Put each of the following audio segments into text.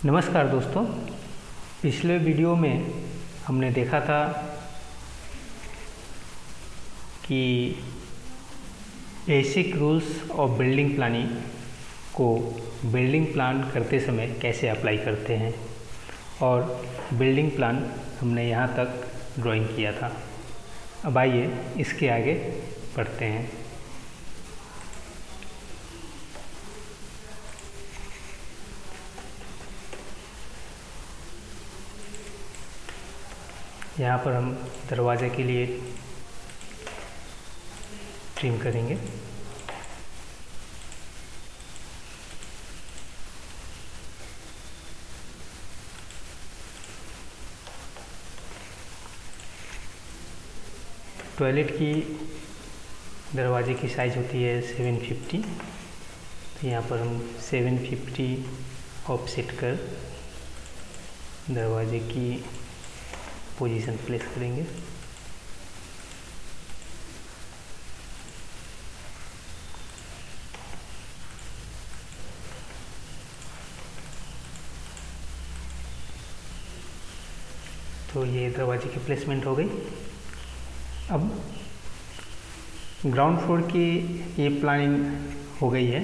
नमस्कार दोस्तों, पिछले वीडियो में हमने देखा था कि basic rules of building planning को बिल्डिंग प्लान करते समय कैसे अप्लाई करते हैं और बिल्डिंग प्लान हमने यहाँ तक ड्राइंग किया था। अब आइए इसके आगे बढ़ते हैं। यहाँ पर हम दरवाजे के लिए ट्रिम करेंगे। टॉयलेट की दरवाजे की साइज़ होती है 750, तो यहाँ पर हम 750 ऑफसेट कर दरवाजे की पोजीशन प्लेस करेंगे। तो ये दरवाजे की प्लेसमेंट हो गई। अब ग्राउंड फ्लोर की ये प्लानिंग हो गई है,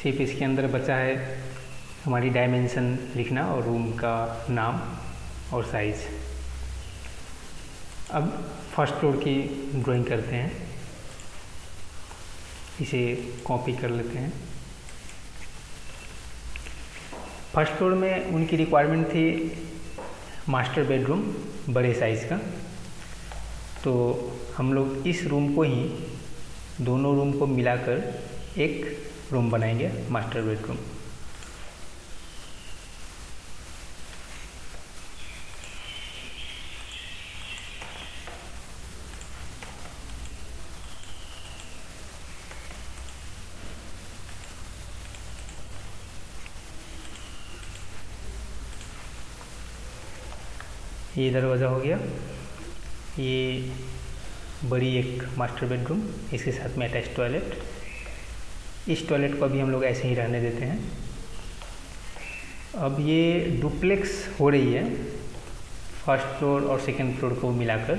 सिर्फ इसके अंदर बचा है हमारी डायमेंशन लिखना और रूम का नाम और साइज़। अब फर्स्ट फ्लोर की ड्राइंग करते हैं, इसे कॉपी कर लेते हैं। फर्स्ट फ्लोर में उनकी रिक्वायरमेंट थी मास्टर बेडरूम बड़े साइज़ का, तो हम लोग इस रूम को ही दोनों रूम को मिलाकर एक रूम बनाएंगे, मास्टर बेडरूम। ये दरवाज़ा हो गया, ये बड़ी एक मास्टर बेडरूम, इसके साथ में अटैच टॉयलेट। इस टॉयलेट को अभी हम लोग ऐसे ही रहने देते हैं। अब ये डुप्लेक्स हो रही है फर्स्ट फ्लोर और सेकंड फ्लोर को मिलाकर,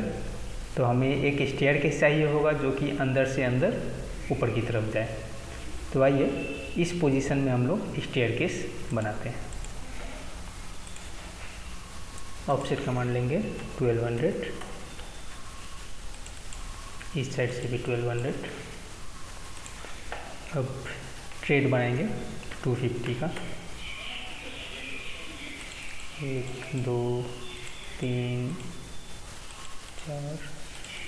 तो हमें एक स्टेयरकेस चाहिए होगा जो कि अंदर से अंदर ऊपर की तरफ जाए। तो आइए इस पोजीशन में हम लोग स्टेयरकेस बनाते हैं। ऑफसेट कमांड लेंगे 1200, इस साइड से भी 1200। अब ट्रेड बनाएंगे 250 का, 1 2 3 4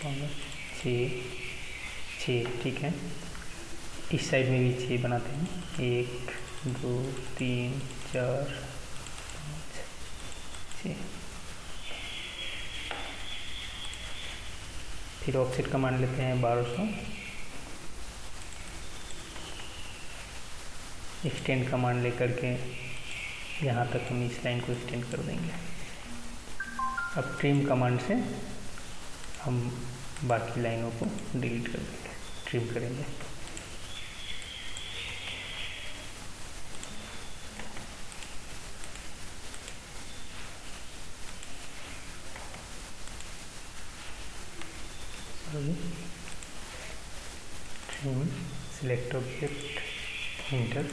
5 6, ठीक है। इस साइड में भी 6 बनाते हैं, 1 2 3 4 5 6। फिर ऑफसेट कमांड लेते हैं 1200, एक्सटेंड कमांड लेकर के यहाँ तक हम इस लाइन को एक्सटेंड कर देंगे। अब ट्रिम कमांड से हम बाकी लाइनों को डिलीट कर देंगे, ट्रिम करेंगे। Trim, select object, inter.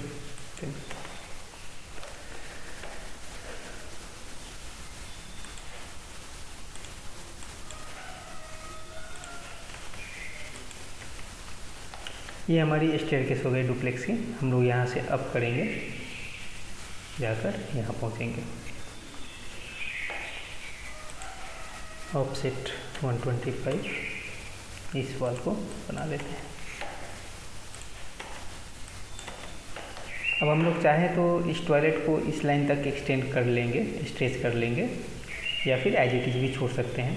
ये हमारी स्टेयरकेस हो गई डुप्लेक्स की। हम लोग यहाँ से अप करेंगे, जाकर यहाँ पहुँचेंगे। ऑफसेट 125, इस वाल को बना लेते हैं। अब हम लोग चाहें तो इस टॉयलेट को इस लाइन तक एक्सटेंड कर लेंगे, स्ट्रेच कर लेंगे, या फिर एज इट इज़ भी छोड़ सकते हैं।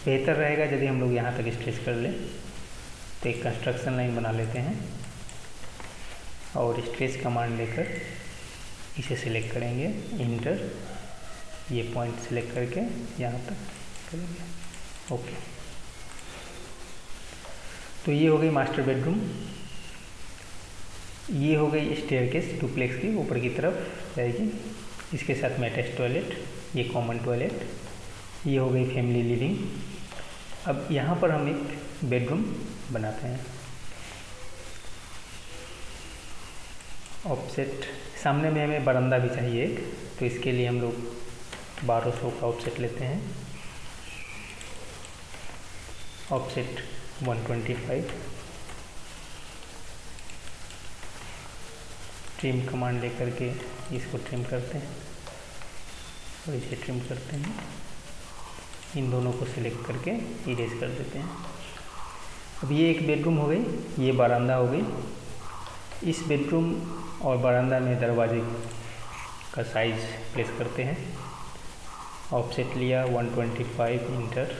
बेहतर रहेगा यदि हम लोग यहाँ तक स्ट्रेच कर लें। तो एक कंस्ट्रक्शन लाइन बना लेते हैं और स्ट्रेच कमांड लेकर इसे सिलेक्ट करेंगे, इंटर। ये पॉइंट सिलेक्ट करके यहाँ तक करेंगे, ओके। तो ये हो गई मास्टर बेडरूम। ये हो गई स्टेयरकेस डुप्लेक्स की ऊपर की तरफ जाएगी। इसके साथ में अटैच टॉयलेट, ये कॉमन टॉयलेट, ये हो गई फैमिली लिविंग। अब यहाँ पर हम एक बेडरूम बनाते हैं। ऑफसेट सामने में हमें बरामदा भी चाहिए एक, तो इसके लिए हम लोग 1200 का ऑफसेट लेते हैं। ऑफसेट 125। ट्रिम कमांड लेकर के इसको ट्रिम करते हैं और इसे ट्रिम करते हैं। इन दोनों को सिलेक्ट करके इरेज कर देते हैं। अब ये एक बेडरूम हो गई, ये बरामदा हो गई। इस बेडरूम और बरामदा में दरवाजे का साइज प्लेस करते हैं। ऑफसेट लिया 125 इंटर।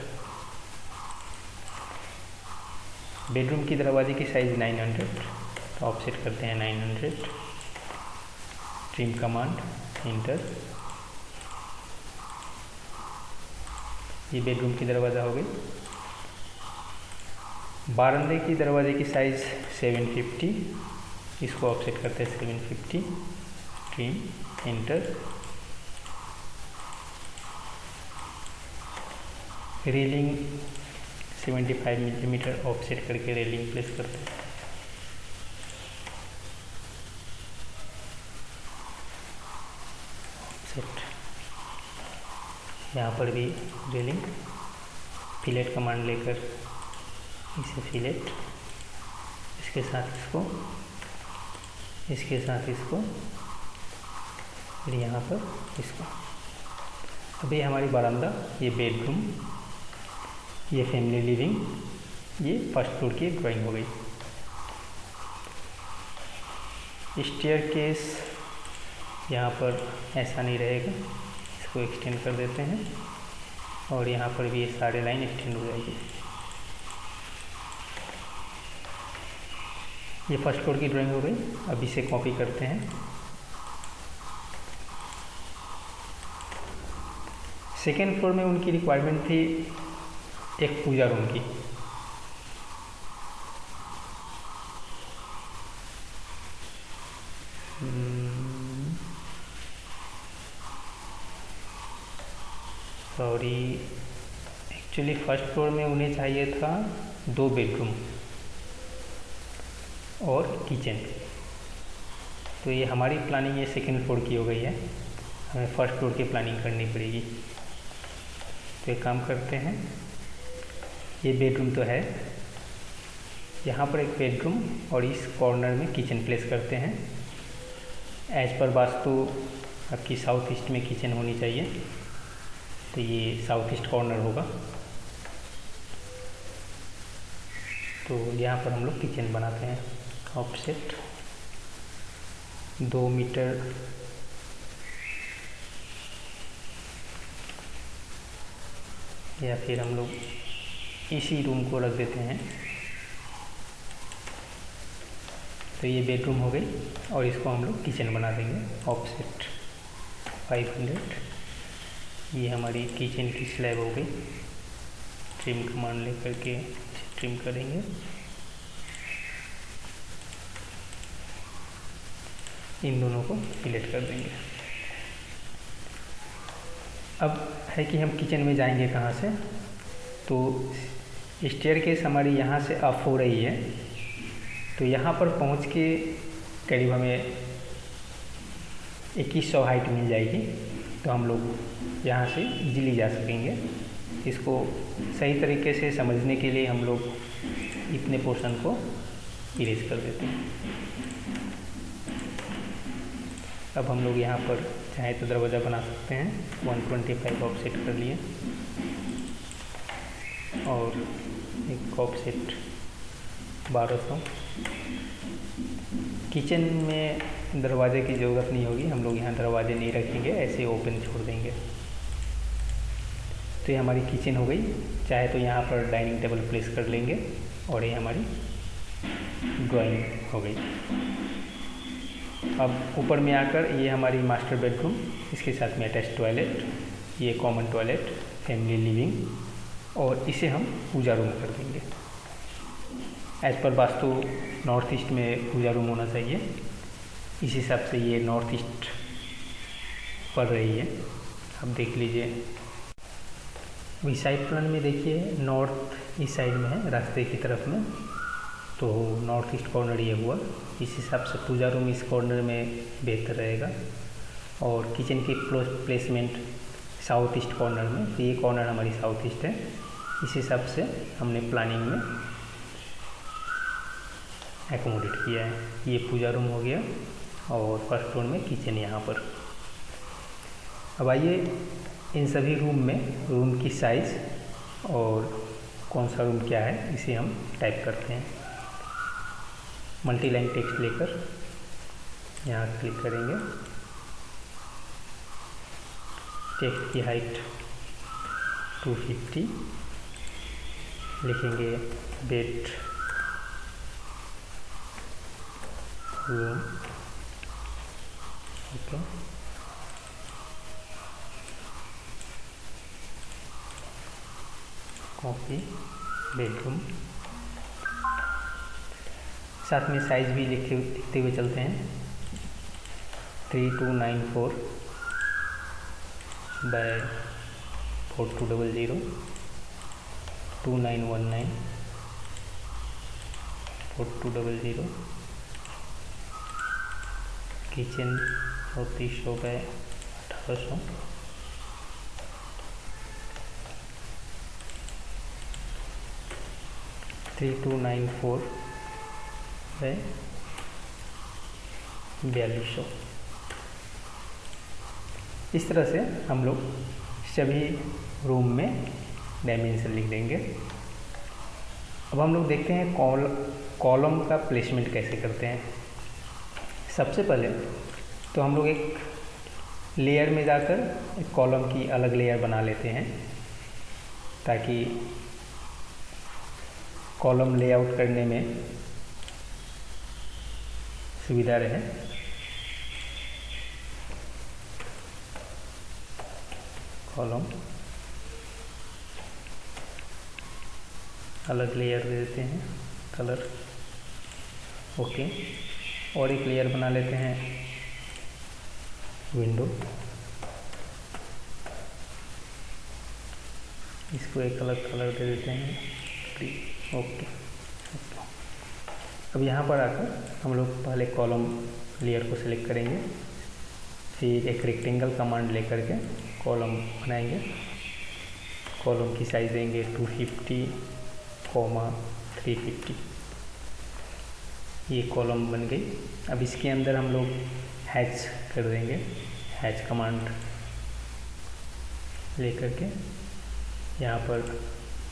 बेडरूम की दरवाजे की साइज़ 900, तो ऑफसेट करते हैं 900। Trim command inter. ये बेडरूम की दरवाज़ा हो गई। बारंदे की दरवाजे की साइज़ 750, इसको ऑफसेट करते हैं 750। Trim inter. Railing 75 millimetre offset करके रेलिंग प्लेस करते हैं। ऑफसेट यहाँ पर भी रेलिंग, फिलेट कमांड लेकर इसे फिलेट, इसके साथ इसको, इसके साथ इसको, फिर यहाँ पर इसको। अभी हमारी बरामदा, ये बेडरूम, ये फैमिली लिविंग, ये फर्स्ट फ्लोर की ड्राइंग हो गई। स्टेयरकेस यहाँ पर ऐसा नहीं रहेगा, इसको एक्सटेंड कर देते हैं और यहाँ पर भी ये सारे लाइन एक्सटेंड हो जाएगी। ये फर्स्ट फ्लोर की ड्राइंग हो गई। अब इसे कॉपी करते हैं। सेकेंड फ्लोर में उनकी रिक्वायरमेंट थी एक पूजा रूम की। सॉरी, एक्चुअली फर्स्ट फ्लोर में उन्हें चाहिए था 2 बेडरूम और किचन। तो ये हमारी प्लानिंग ये सेकेंड फ्लोर की हो गई है, हमें फर्स्ट फ्लोर की प्लानिंग करनी पड़ेगी। तो एक काम करते हैं, ये बेडरूम तो है, यहाँ पर एक बेडरूम और इस कॉर्नर में किचन प्लेस करते हैं। एज पर वास्तु आपकी साउथ ईस्ट में किचन होनी चाहिए, तो ये साउथ ईस्ट कॉर्नर होगा। तो यहाँ पर हम लोग किचन बनाते हैं। ऑफसेट 2 मीटर, या फिर हम लोग इसी रूम को रख देते हैं। तो ये बेडरूम हो गई और इसको हम लोग किचन बना देंगे। ऑफसेट 500, ये हमारी किचन की स्लैब हो गई। ट्रिम कमांड लेकर के ट्रिम करेंगे। इन दोनों को सिलेक्ट कर देंगे। अब है कि हम किचन में जाएंगे कहाँ से, तो स्टेयरकेस हमारी यहाँ से अप हो रही है, तो यहाँ पर पहुँच के करीब हमें 2100 हाइट मिल जाएगी। तो हम लोग यहाँ से इजीली जा सकेंगे। इसको सही तरीके से समझने के लिए हम लोग इतने पोर्शन को इरेज कर देते हैं। अब हम लोग यहाँ पर चाहे तो दरवाज़ा बना सकते हैं। 125 ऑफसेट कर लिए और एक ऑफसेट 1200। किचन में दरवाजे की ज़रूरत नहीं होगी, हम लोग यहाँ दरवाजे नहीं रखेंगे, ऐसे ओपन छोड़ देंगे। तो ये हमारी किचन हो गई। चाहे तो यहाँ पर डाइनिंग टेबल प्लेस कर लेंगे और ये हमारी ड्राइंग हो गई। अब ऊपर में आकर ये हमारी मास्टर बेडरूम, इसके साथ में अटैच टॉयलेट, ये कॉमन टॉयलेट, फैमिली लिविंग, और इसे हम पूजा रूम कर देंगे। As per vastu north east में पूजा रूम होना चाहिए, इस हिसाब से ये नॉर्थ ईस्ट पड़ रही है, आप देख लीजिए। अभी साइड प्लान में देखिए नॉर्थ ईस्ट साइड में है, रास्ते की तरफ में, तो नॉर्थ ईस्ट कॉर्नर ये हुआ। इस हिसाब से पूजा रूम इस कॉर्नर में बेहतर रहेगा, और किचन की प्लेसमेंट साउथ ईस्ट कॉर्नर में, तो ये कॉर्नर हमारी साउथ ईस्ट है। इस हिसाब से हमने प्लानिंग में एकोमोडेट किया है। ये पूजा रूम हो गया, और फर्स्ट फ्लोर में किचन यहाँ पर। अब आइए इन सभी रूम में रूम की साइज़ और कौन सा रूम क्या है इसे हम टाइप करते हैं। मल्टी लाइन टेक्स्ट लेकर यहाँ क्लिक करेंगे। टेक्स्ट की हाइट 250, लिखेंगे bedroom, okay. Copy bedroom, साथ में साइज भी लिखते हुए चलते हैं। 3294 by 4200, 2919 4200, kitchen 3400 by 1800, three 3294 by 4200। इस तरह से हम लोग सभी रूम में डायमेंशन लिख देंगे। अब हम लोग देखते हैं कॉलम का प्लेसमेंट कैसे करते हैं। सबसे पहले तो हम लोग एक लेयर में जाकर एक कॉलम की अलग लेयर बना लेते हैं, ताकि कॉलम लेआउट करने में सुविधा रहे। कॉलम अलग लेयर दे देते हैं, कलर, ओके। और एक लेयर बना लेते हैं विंडो, इसको एक अलग कलर दे देते हैं, ओके। अब यहाँ पर आकर हम लोग पहले कॉलम लेयर को सिलेक्ट करेंगे, फिर एक रेक्टेंगल कमांड लेकर के कॉलम बनाएंगे। कॉलम की साइज देंगे 250, 350। ये कॉलम बन गई। अब इसके अंदर हम लोग हैच कर देंगे, हैच कमांड लेकर के यहाँ पर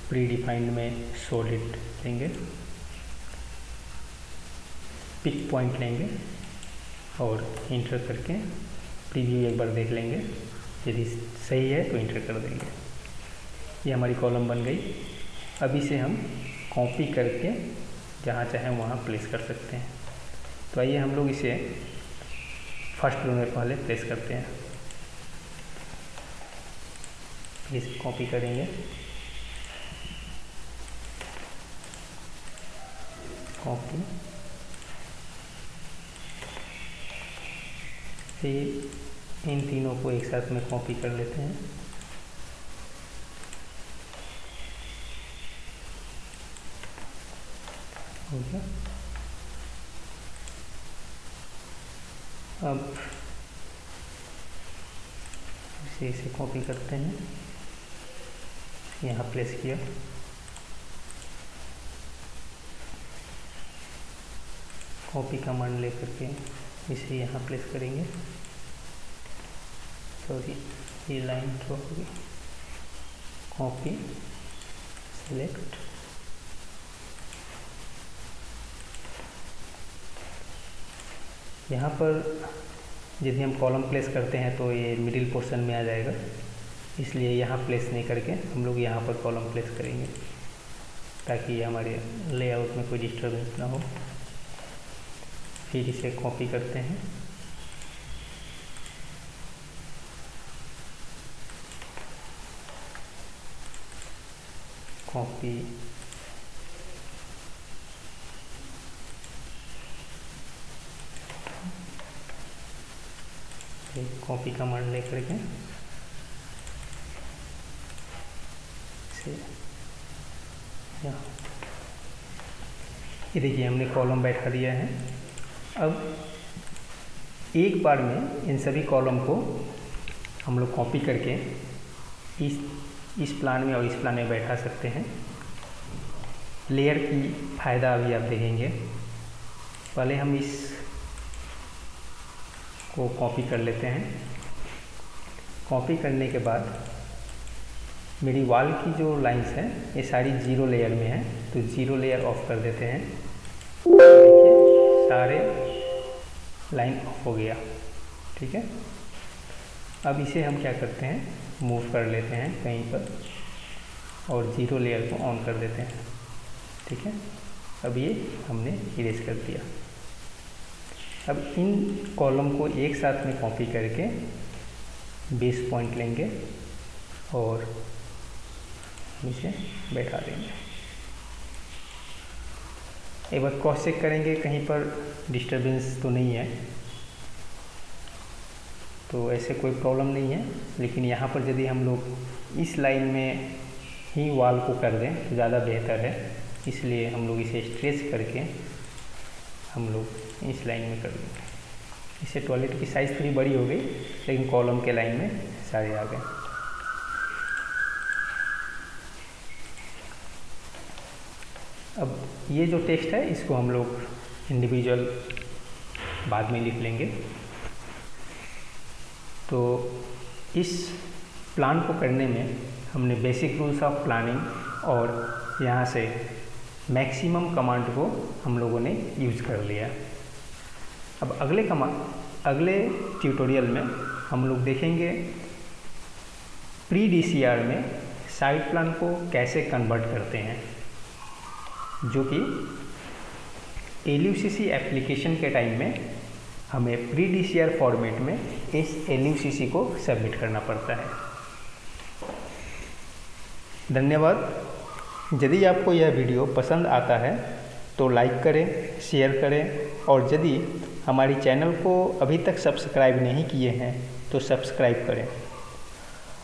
प्री डिफाइंड में सॉलिड लेंगे, पिक पॉइंट लेंगे और इंटर करके प्रीव्यू एक बार देख लेंगे, यदि सही है तो इंटर कर देंगे। ये हमारी कॉलम बन गई। अब इसे हम कॉपी करके जहाँ चाहें वहाँ प्लेस कर सकते हैं। तो आइए हम लोग इसे फर्स्ट रो में पहले प्लेस करते हैं। इसे कॉपी करेंगे, कॉपी, फिर इन तीनों को एक साथ में कॉपी कर लेते हैं। हो गया। अब इसे कॉपी करते हैं, यहाँ प्लेस किया, कॉपी कमांड लेकर के इसे यहाँ प्लेस करेंगे। सॉरी, ये लाइन ड्रॉ होगी, कॉपी, सिलेक्ट, यहाँ पर यदि हम कॉलम प्लेस करते हैं तो ये मिडिल पोर्शन में आ जाएगा, इसलिए यहाँ प्लेस नहीं करके हम लोग यहाँ पर कॉलम प्लेस करेंगे, ताकि हमारे लेआउट में कोई डिस्टर्बेंस ना हो। फिर इसे कॉपी करते हैं, कॉपी, एक कॉपी कमांड ले करके इसे यहाँ, ये देखिए हमने कॉलम बैठा दिया है। अब एक बार में इन सभी कॉलम को हम लोग कॉपी करके इस प्लान में और इस प्लान में बैठा सकते हैं। लेयर की फ़ायदा अभी आप देखेंगे। पहले हम इस को कॉपी कर लेते हैं। कॉपी करने के बाद मेरी वॉल की जो लाइंस हैं ये सारी जीरो लेयर में है, तो जीरो लेयर ऑफ कर देते हैं। देखिए सारे लाइन ऑफ हो गया। ठीक है, अब इसे हम क्या करते हैं, मूव कर लेते हैं कहीं पर और जीरो लेयर को ऑन कर देते हैं। ठीक है, अब ये हमने इरेज कर दिया। अब इन कॉलम को एक साथ में कॉपी करके बेस पॉइंट लेंगे और इसे बैठा देंगे। एक बार क्रॉस चेक करेंगे कहीं पर डिस्टरबेंस तो नहीं है, तो ऐसे कोई प्रॉब्लम नहीं है। लेकिन यहाँ पर यदि हम लोग इस लाइन में ही वॉल को कर दें तो ज़्यादा बेहतर है, इसलिए हम लोग इसे स्ट्रेच करके हम लोग इस लाइन में कर देंगे। इससे टॉयलेट की साइज़ थोड़ी बड़ी हो गई, लेकिन कॉलम के लाइन में सारे आ गए। अब ये जो टेक्स्ट है इसको हम लोग इंडिविजुअल बाद में लिख लेंगे। तो इस प्लान को करने में हमने बेसिक रूल्स ऑफ प्लानिंग और यहाँ से मैक्सिमम कमांड को हम लोगों ने यूज कर लिया। अब अगले ट्यूटोरियल में हम लोग देखेंगे प्री DCR में साइड प्लान को कैसे कन्वर्ट करते हैं, जो कि LUCC एप्लीकेशन के टाइम में हमें प्री DCR फॉर्मेट में इस LUCC को सबमिट करना पड़ता है। धन्यवाद। यदि आपको यह वीडियो पसंद आता है तो लाइक करें, शेयर करें और यदि हमारी चैनल को अभी तक सब्सक्राइब नहीं किए हैं तो सब्सक्राइब करें।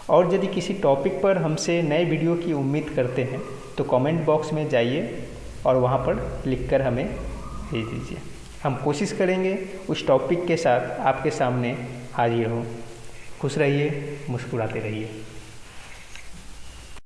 और यदि किसी टॉपिक पर हमसे नए वीडियो की उम्मीद करते हैं तो कमेंट बॉक्स में जाइए और वहां पर लिखकर हमें भेज दीजिए। हम कोशिश करेंगे उस टॉपिक के साथ आपके सामने हाजिर हों। खुश रहिए, मुस्कुराते रहिए।